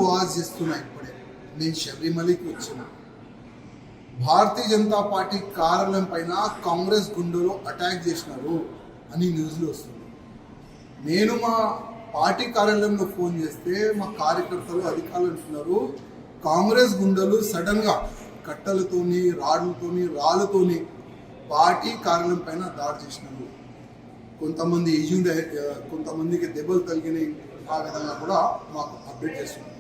Watch చేస్తున్నా. ఇప్పుడే నేను శబరిమలకి వచ్చిన. భారతీయ జనతా పార్టీ కార్యాలయం పైన కాంగ్రెస్ గుండెలు అటాక్ చేసినారు అని న్యూస్లో వస్తుంది. నేను మా పార్టీ కార్యాలయంలో ఫోన్ చేస్తే మా కార్యకర్తలు అధికారులు అంటున్నారు, కాంగ్రెస్ గుండెలు సడన్గా కట్టెలతోని రాళ్లతోని రాళ్ళతోని పార్టీ కార్యాలయం పైన దాడి చేసినారు. కొంతమంది ఏజెంట్, కొంతమందికి దెబ్బలు తగిలినాయి. ఆ విధంగా కూడా మాకు అప్డేట్ చేస్తున్నారు.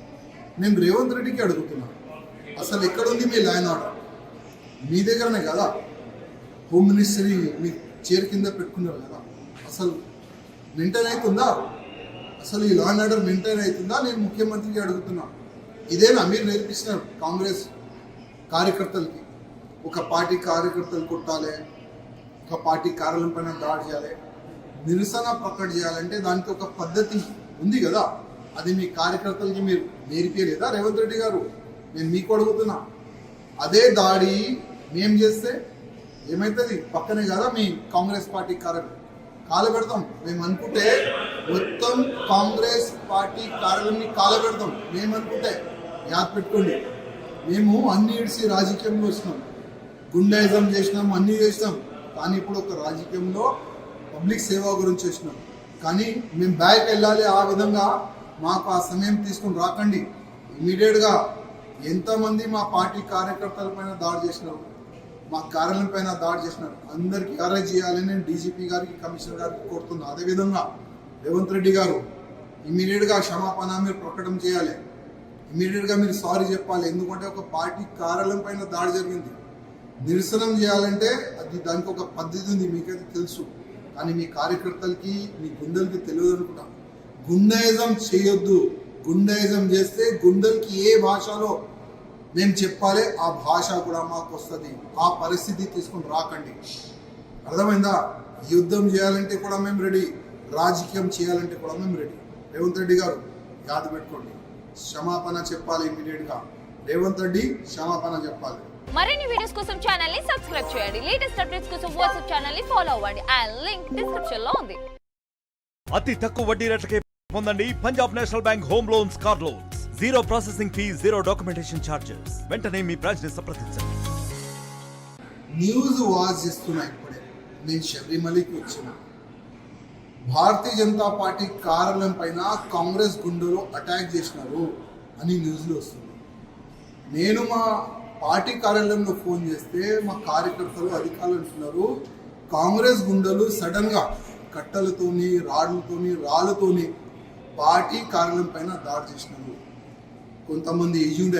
నేను రేవంత్ రెడ్డికి అడుగుతున్నా, అసలు ఎక్కడుంది మీ లా అండ్ ఆర్డర్? మీ దగ్గరనే కదా హోమ్ మినిస్ట్రీ మీ చైర్ కింద పెట్టుకున్నారు కదా. అసలు మెయింటైన్ అవుతుందా? అసలు ఈ లా అండ్ ఆర్డర్ మెయింటైన్ అవుతుందా? నేను ముఖ్యమంత్రికి అడుగుతున్నా. ఇదేనా మీరు నేర్పిస్తున్నారు కాంగ్రెస్ కార్యకర్తలకి? ఒక పార్టీ కార్యకర్తలు కొట్టాలి, ఒక పార్టీ కార్యాలయం పైన దాడి చేయాలి, నిరసన ప్రకటన చేయాలంటే దానికి ఒక పద్ధతి ఉంది కదా. అది మీ కార్యకర్తలకి మీరు నేర్పియలేదా రేవంత్ రెడ్డి గారు? నేను మీకు అడుగుతున్నా. అదే దాడి మేం చేస్తే ఏమవుతుంది? పక్కనే కదా మీ కాంగ్రెస్ పార్టీ కార్యాలయం. కాలబెడతాం మేము అనుకుంటే, మొత్తం కాంగ్రెస్ పార్టీ కార్యాలయాన్ని కాలబెడతాం మేము అనుకుంటే. యాద్ పెట్టుకోండి, మేము అన్ని ఇడిసి రాజకీయంలో వచ్చినాం, గుండాయిజం చేసినాం, అన్నీ చేసినాం. కానీ ఇప్పుడు ఒక రాజకీయంలో పబ్లిక్ సేవ గురించి వచ్చినాం. కానీ మేము బ్యాక్ వెళ్ళాలి. ఆ విధంగా మాకు ఆ సమయం తీసుకుని రాకండి. ఇమీడియట్గా ఎంతమంది మా పార్టీ కార్యకర్తల పైన దాడి చేసినారు, మా కార్యాలయం పైన దాడి చేసినారు, అందరికీ అరెస్ట్ చేయాలని నేను డీజీపీ గారికి, కమిషనర్ గారికి కోరుతున్నా. అదేవిధంగా రేవంత్ రెడ్డి గారు ఇమీడియట్గా క్షమాపణ మీరు ప్రకటన చేయాలి. ఇమీడియట్గా మీరు సారీ చెప్పాలి. ఎందుకంటే ఒక పార్టీ కార్యాలయం పైన దాడి జరిగింది. నిరసనం చేయాలంటే అది దానికి ఒక పద్ధతి ఉంది, మీకైతే తెలుసు. కానీ మీ కార్యకర్తలకి, మీ గుండెలకి తెలియదు అనుకుంటా. గుండాయిజం చేయొద్దు. గుండాయిజం చేస్తే గుండెలకి ఏ భాషలో మేము చెప్పాలి ఆ భాష కూడా మాకు వస్తుంది. ఆ పరిస్థితి తీసుకుని రాకండి. అర్థమైందా? యుద్ధం చేయాలంటే కూడా మేము రెడీ, రాజకీయం చేయాలంటే కూడా మేము రెడీ. రేవంత్ రెడ్డి గారు యాద పెట్టుకోండి, క్షమాపణ చెప్పాలి ఇమీడియట్గా. రేవంత్ రెడ్డి క్షమాపణ చెప్పాలి. మరిన్ని వీడియోస్ కోసం ఛానల్ ని సబ్స్క్రైబ్ చేయండి. లేటెస్ట్ అప్డేట్స్ కోసం వాట్సాప్ ఛానల్ ని ఫాలో అవ్వండి. ఆ లింక్ డిస్క్రిప్షన్ లో ఉంది. అతి తక్కువ వడ్డీ రేట్లకే పొందండి Punjab national bank home loans, car loans. Zero processing fee, zero documentation charges. వెంటనే మీ బ్రాంచ్ ని సంప్రదించండి. న్యూస్ వాచ్ చేస్తున్నా. ఇప్పుడే నేను శబరిమలకి వచ్చిన. భారతీయ జనతా పార్టీ కార్యాలయం పైన కాంగ్రెస్ గుండెలు అటాక్ చేసినారు అని న్యూస్లో వస్తుంది. నేను మా పార్టీ కార్యాలయంలో ఫోన్ చేస్తే మా కార్యకర్తలు అధికారులు అంటున్నారు, కాంగ్రెస్ గుండెలు సడన్గా కట్టెలతోని రాళ్లతోని రాళ్ళతోని పార్టీ కార్యాలయం పైన దాడి చేసినారు. కొంతమంది ఏజెంట్,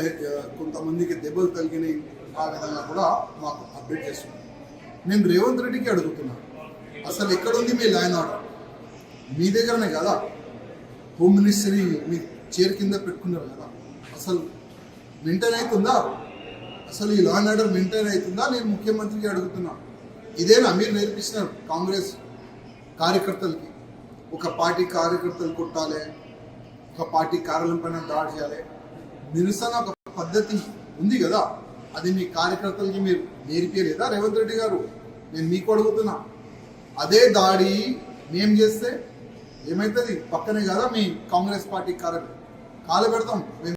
కొంతమందికి దెబ్బలు తగిలినాయి. ఆ విధంగా కూడా మాకు అప్డేట్ చేస్తున్నారు. నేను రేవంత్ రెడ్డికి అడుగుతున్నా, అసలు ఎక్కడుంది మీ లా అండ్ ఆర్డర్? మీ దగ్గరనే కదా హోమ్ మినిస్ట్రీ మీ చైర్ కింద పెట్టుకున్నారు కదా. అసలు మెయింటైన్ అవుతుందా? అసలు ఈ లా అండ్ ఆర్డర్ మెయింటైన్ అవుతుందా? నేను ముఖ్యమంత్రికి అడుగుతున్నా. ఇదేనా మీరు నేర్పిస్తున్నారు కాంగ్రెస్ కార్యకర్తలకి? ఒక పార్టీ కార్యకర్తలు కొట్టాలి, ఒక పార్టీ కార్యాలయం పైన దాడి చేయాలి, నిరసన ఒక పద్ధతి ఉంది కదా. అది మీ కార్యకర్తలకి మీరు నేర్పియలేదా రేవంత్ రెడ్డి గారు? నేను మీకు అడుగుతున్నా. అదే దాడి మేం చేస్తే ఏమవుతుంది? పక్కనే కదా మీ కాంగ్రెస్ పార్టీ కార్యాలయం. కాలబెడతాం మేము